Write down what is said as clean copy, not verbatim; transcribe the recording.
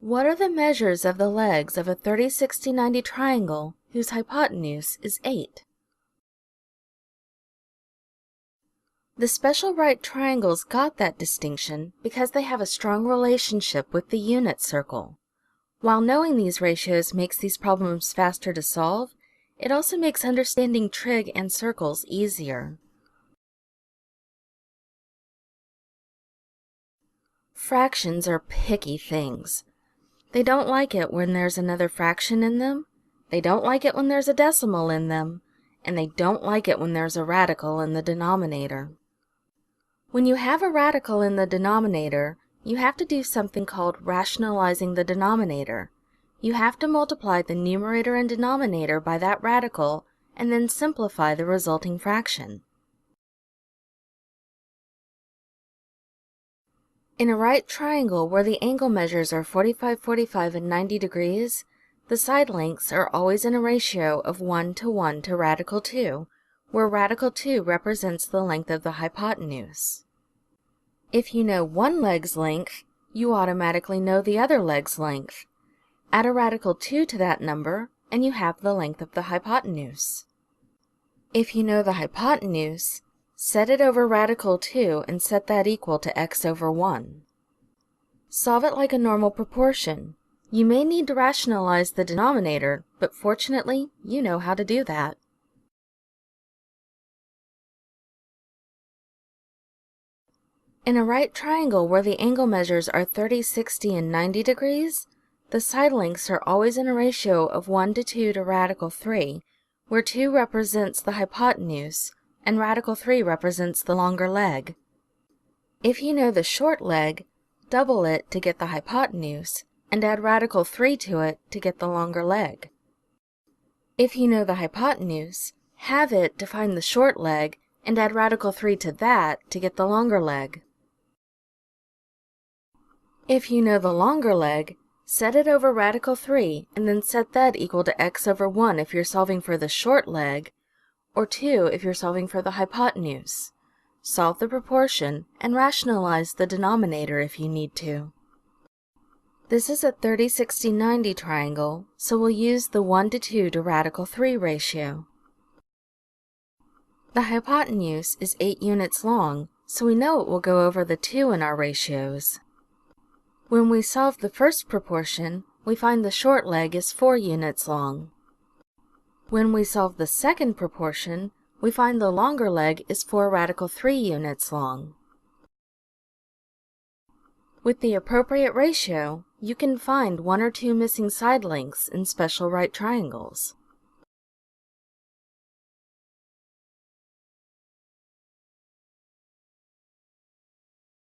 What are the measures of the legs of a 30, 60, 90 triangle whose hypotenuse is 8? The special right triangles got that distinction because they have a strong relationship with the unit circle. While knowing these ratios makes these problems faster to solve, it also makes understanding trig and circles easier. Fractions are picky things. They don't like it when there's another fraction in them, they don't like it when there's a decimal in them, and they don't like it when there's a radical in the denominator. When you have a radical in the denominator, you have to do something called rationalizing the denominator. You have to multiply the numerator and denominator by that radical and then simplify the resulting fraction. In a right triangle where the angle measures are 45, 45, and 90 degrees, the side lengths are always in a ratio of 1 to 1 to radical 2, where radical 2 represents the length of the hypotenuse. If you know one leg's length, you automatically know the other leg's length. Add a radical 2 to that number, and you have the length of the hypotenuse. If you know the hypotenuse, set it over radical 2 and set that equal to x over 1. Solve it like a normal proportion. You may need to rationalize the denominator, but fortunately, you know how to do that. In a right triangle where the angle measures are 30, 60, and 90 degrees, the side lengths are always in a ratio of 1 to 2 to radical 3, where 2 represents the hypotenuse, and radical 3 represents the longer leg. If you know the short leg, double it to get the hypotenuse, and add radical 3 to it to get the longer leg. If you know the hypotenuse, halve it to find the short leg, and add radical 3 to that to get the longer leg. If you know the longer leg, set it over radical 3 and then set that equal to x over 1 if you're solving for the short leg, or 2 if you're solving for the hypotenuse. Solve the proportion and rationalize the denominator if you need to. This is a 30, 60, 90 triangle, so we'll use the 1 to 2 to radical 3 ratio. The hypotenuse is 8 units long, so we know it will go over the 2 in our ratios. When we solve the first proportion, we find the short leg is 4 units long. When we solve the second proportion, we find the longer leg is 4 radical 3 units long. With the appropriate ratio, you can find 1 or 2 missing side lengths in special right triangles.